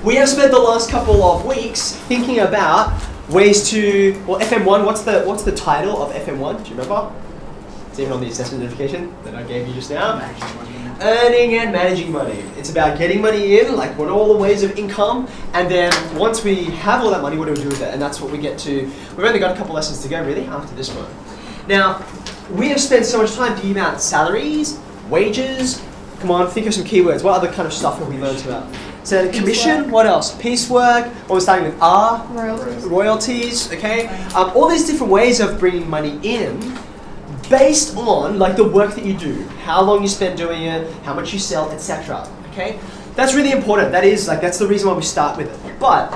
we have spent the last couple of weeks thinking about ways to, well, FM1, what's the title of FM1? Do you remember? It's even on the assessment notification that I gave you just now. Earning and managing money. It's about getting money in, like what are all the ways of income, and then once we have all that money, what do we do with it? And that's what we get to. We've only got a couple lessons to go really after this one. Now, we have spent so much time thinking about salaries, wages. Come on, think of some keywords. What other kind of stuff have we learned about? So commission, what else? Piecework, what we're starting with R. Royalties, okay? All these different ways of bringing money in based on like the work that you do, how long you spend doing it, how much you sell, etc. Okay? That's really important. That's the reason why we start with it. But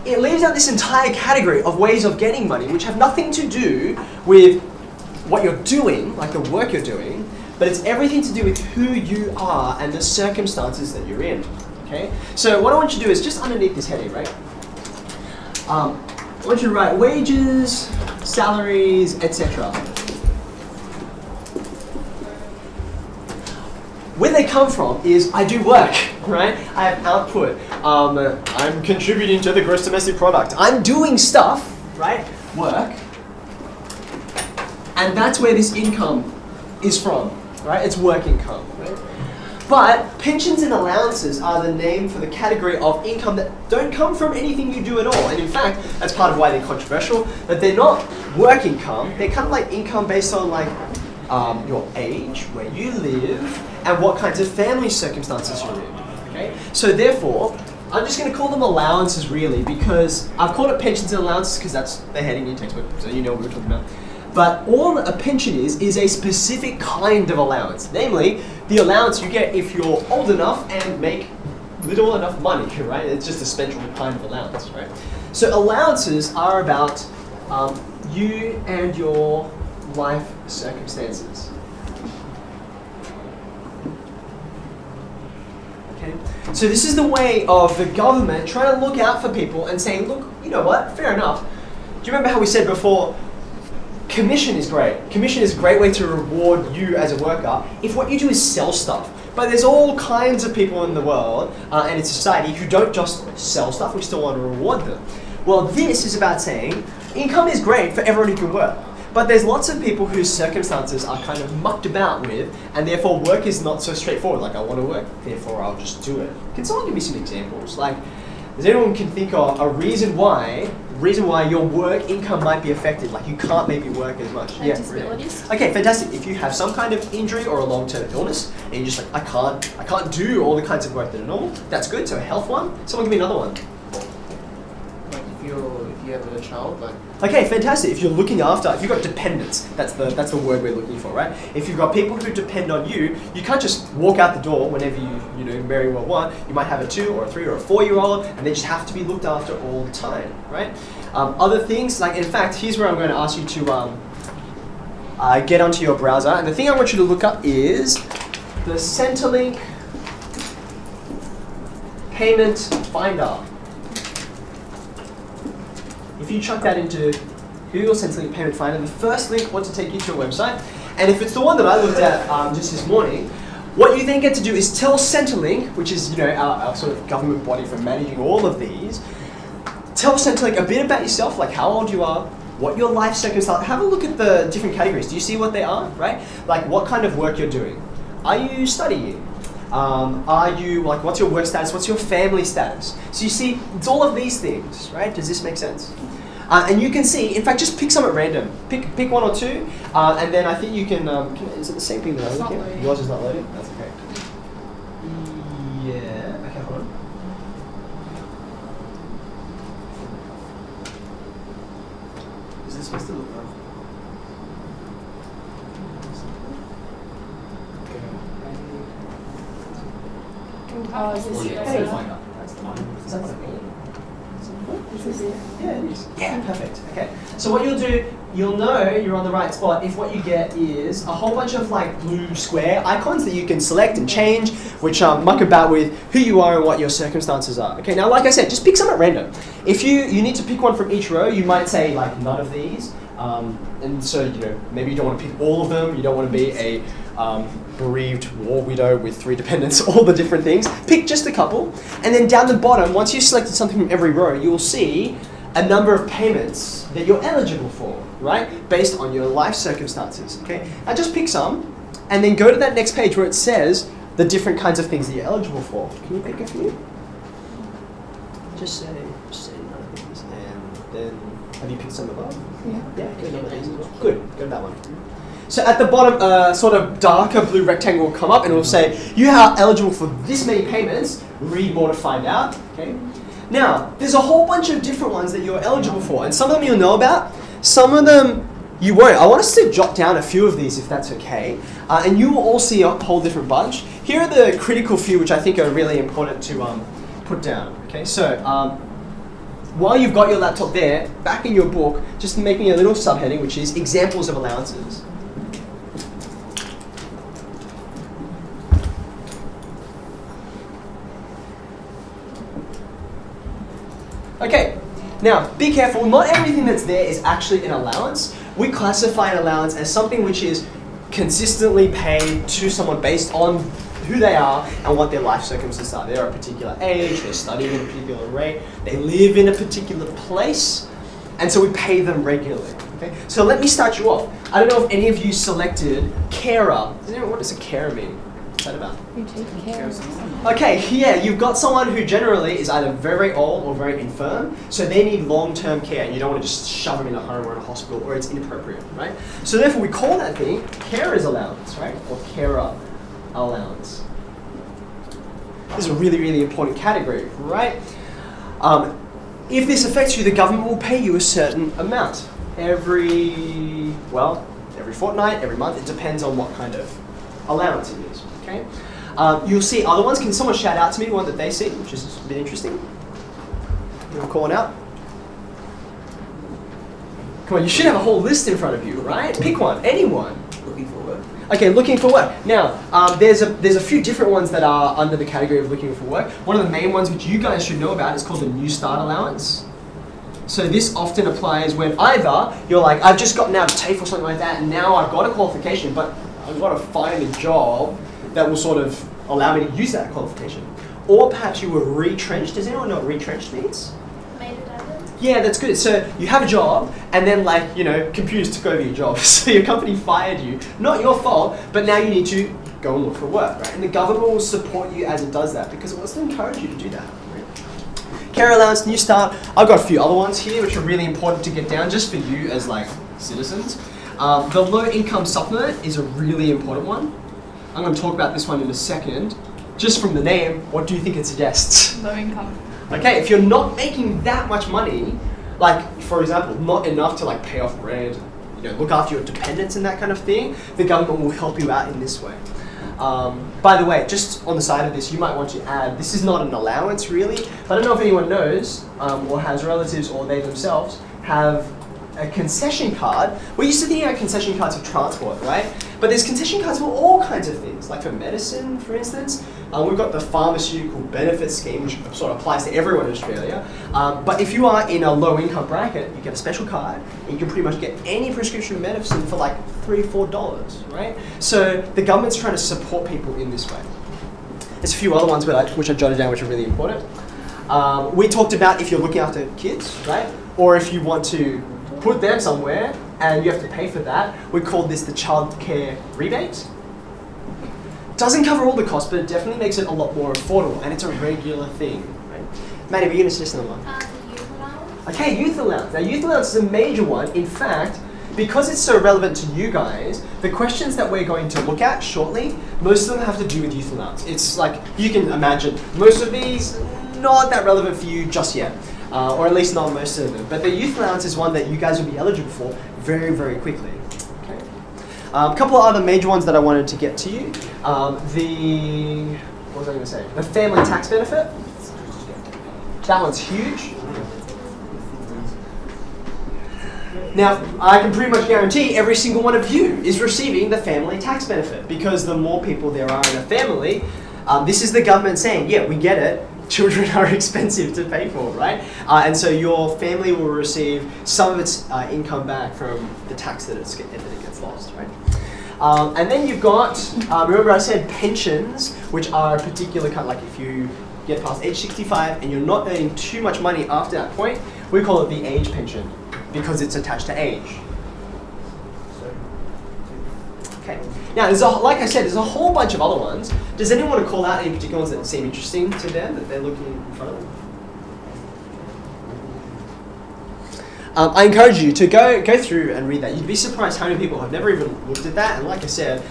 it leaves out this entire category of ways of getting money which have nothing to do with what you're doing, like the work you're doing, but it's everything to do with who you are and the circumstances that you're in. Okay? So what I want you to do is just underneath this heading, right? I want you to write wages, salaries, etc. Where they come from is I do work, right? I have output. I'm contributing to the gross domestic product. I'm doing stuff, right? Work. And that's where this income is from, right? It's work income, right? But pensions and allowances are the name for the category of income that don't come from anything you do at all. And in fact, that's part of why they're controversial, that they're not work income. They're kind of like income based on like your age, where you live, and what kinds of family circumstances you're in. Okay? So therefore, I'm just going to call them allowances really, because I've called it pensions and allowances because that's the heading in your textbook, so you know what we're talking about. But all a pension is a specific kind of allowance, namely the allowance you get if you're old enough and make little enough money, right? It's just a special kind of allowance, right? So allowances are about you and your life circumstances. Okay? So this is the way of the government trying to look out for people and saying, look, you know what, fair enough. Do you remember how we said before, commission is great. Commission is a great way to reward you as a worker if what you do is sell stuff. But there's all kinds of people in the world and in society who don't just sell stuff, we still want to reward them. Well, this is about saying income is great for everyone who can work. But there's lots of people whose circumstances are kind of mucked about with, and therefore work is not so straightforward. Like, I want to work, therefore I'll just do it. Can someone give me some examples? Like, does anyone can think of a reason why your work income might be affected? Like, you can't maybe work as much. Like disabilities. Okay, fantastic. If you have some kind of injury or a long-term illness, and you're just like, I can't do all the kinds of work that are normal, that's good. So a health one. Someone give me another one. Like if you have a child, like. Okay, fantastic. If you're looking after, if you've got dependents, that's the word we're looking for, right? If you've got people who depend on you, you can't just walk out the door whenever you very well want. You might have a 2 or a 3 or a 4-year-old, and they just have to be looked after all the time, right? Other things, like in fact, here's where I'm going to ask you to get onto your browser, and the thing I want you to look up is the Centerlink Payment Finder. If you chuck that into Google Centerlink Payment Finder, the first link wants to take you to a website. And if it's the one that I looked at just this morning, what you then get to do is tell Centerlink, which is our sort of government body for managing all of these, tell Centerlink a bit about yourself, like how old you are, what your life circumstances. Have a look at the different categories. Do you see what they are, right? Like what kind of work you're doing. Are you studying? Are you, like, what's your work status? What's your family status? So you see, it's all of these things, right? Does this make sense? And you can see, in fact, just pick some at random. Pick 1 or 2, and then I think you can, is it the same thing that I'm looking at? Yours is not loading? That's okay. Yeah, okay, hold on. Is this supposed to look like? Is this Hey, yours? that's the one. Is that what I mean? This is it. Yeah, it is. Yeah, perfect. Okay. So what you'll do, you'll know you're on the right spot if what you get is a whole bunch of like blue square icons that you can select and change, which muck about with who you are and what your circumstances are. Okay, now like I said, just pick some at random. If you need to pick one from each row, you might say like none of these. And so, maybe you don't want to pick all of them. You don't want to be a bereaved war widow with 3 dependents, all the different things. Pick just a couple, and then down the bottom, once you've selected something from every row, you'll see a number of payments that you're eligible for, right? Based on your life circumstances, okay? Now just pick some, and then go to that next page where it says the different kinds of things that you're eligible for. Can you pick a few? Just say none of these, and then, have you picked some above? Yeah, good, none of these as well. Good, go to that one. So at the bottom, sort of darker blue rectangle will come up and it will say, you are eligible for this many payments, read more to find out, okay? Now, there's a whole bunch of different ones that you're eligible for, and some of them you'll know about, some of them you won't. I want us to jot down a few of these if that's okay, and you will all see a whole different bunch. Here are the critical few which I think are really important to put down, okay? So, while you've got your laptop there, back in your book, just making a little subheading which is examples of allowances. Okay, now be careful, not everything that's there is actually an allowance. We classify an allowance as something which is consistently paid to someone based on who they are and what their life circumstances are. They're a particular age, they're studying at a particular rate, they live in a particular place, and so we pay them regularly. Okay? So let me start you off. I don't know if any of you selected carer. What does a carer mean? What's that about? You take care of someone. Okay, yeah, you've got someone who generally is either very old or very infirm, so they need long-term care, and you don't want to just shove them in a home or in a hospital, or it's inappropriate, right? So therefore we call that thing carer's allowance, right? Or carer allowance. This is a really, really important category, right? If this affects you, the government will pay you a certain amount every fortnight, every month. It depends on what kind of allowance it is, okay? You'll see other ones. Can someone shout out to me one that they see, which is a bit interesting? You're calling out? Come on, you should have a whole list in front of you, right? Pick one, anyone. Looking for work. Okay, looking for work. Now, there's a few different ones that are under the category of looking for work. One of the main ones which you guys should know about is called the New Start Allowance. So this often applies when either you're like, I've just gotten out of TAFE or something like that, and now I've got a qualification, but I've got to find a job that will sort of allow me to use that qualification. Or perhaps you were retrenched. Does anyone know what retrenched means? Made redundant? Yeah, that's good. So you have a job, and then computers took over your job. So your company fired you. Not your fault, but now you need to go and look for work, right? And the government will support you as it does that because it wants to encourage you to do that. Care allowance, New Start. I've got a few other ones here which are really important to get down just for you as citizens. The low income supplement is a really important one. I'm going to talk about this one in a second. Just from the name, what do you think it suggests? Low income. Okay, if you're not making that much money, for example, not enough to pay off rent, look after your dependents and that kind of thing, the government will help you out in this way. By the way, just on the side of this, you might want to add, this is not an allowance really, but I don't know if anyone knows or has relatives or they themselves have a concession card. We're used to thinking about concession cards for transport, right? But there's concession cards for all kinds of things, like for medicine, for instance. We've got the pharmaceutical benefit scheme, which sort of applies to everyone in Australia. But if you are in a low income bracket, you get a special card, and you can pretty much get any prescription medicine for $3 or $4, right? So the government's trying to support people in this way. There's a few other ones which I jotted down, which are really important. We talked about if you're looking after kids, right? Or if you want to put them somewhere and you have to pay for that. We call this the child care rebate. Doesn't cover all the costs, but it definitely makes it a lot more affordable, and it's a regular thing. Right? Maddie, were you going to suggest another one? The youth allowance. Okay, youth allowance. Now, youth allowance is a major one. In fact, because it's so relevant to you guys, the questions that we're going to look at shortly, most of them have to do with youth allowance. It's you can imagine, most of these not that relevant for you just yet. Or at least not most of them. But the youth allowance is one that you guys will be eligible for very, very quickly. Okay. A couple of other major ones that I wanted to get to you. What was I going to say? The family tax benefit. That one's huge. Now, I can pretty much guarantee every single one of you is receiving the family tax benefit because the more people there are in a family, this is the government saying, yeah, we get it. Children are expensive to pay for, right? And so your family will receive some of its income back from the tax that it gets lost, right? And then you've got, remember I said pensions, which are a particular kind, like if you get past age 65 and you're not earning too much money after that point, we call it the age pension because it's attached to age. Okay. Now, like I said, there's a whole bunch of other ones. Does anyone want to call out any particular ones that seem interesting to them that they're looking in front of them? I encourage you to go through and read that. You'd be surprised how many people have never even looked at that. And like I said,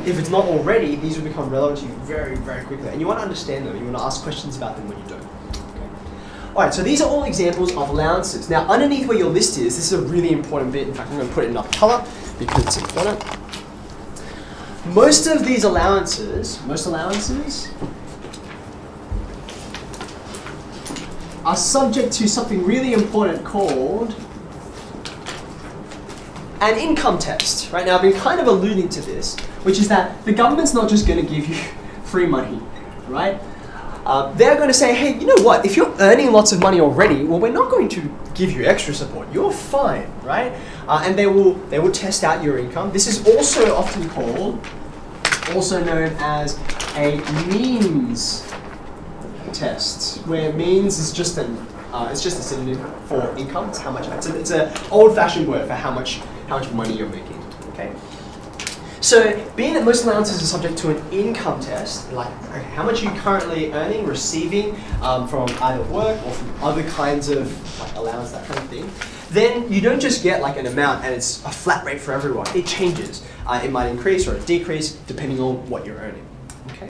if it's not already, these will become relevant to you very, very quickly. And you want to understand them. You want to ask questions about them when you don't. Okay. All right, so these are all examples of allowances. Now, underneath where your list is, this is a really important bit. In fact, I'm going to put it in another color because it's important. Most allowances are subject to something really important called an income test. Right now, I've been kind of alluding to this, which is that the government's not just going to give you free money, right? They're going to say, hey, you know what? If you're earning lots of money already, well, we're not going to give you extra support. You're fine, right? And they will test out your income. This is also often also known as a means test, where means is just it's just a synonym for income. It's how much. It's an old-fashioned word for how much money you're making. Okay. So, being that most allowances are subject to an income test, like how much are you currently earning, receiving from either work or from other kinds of like allowance, that kind of thing, then you don't just get like an amount and it's a flat rate for everyone. It changes. It might increase or decrease depending on what you're earning.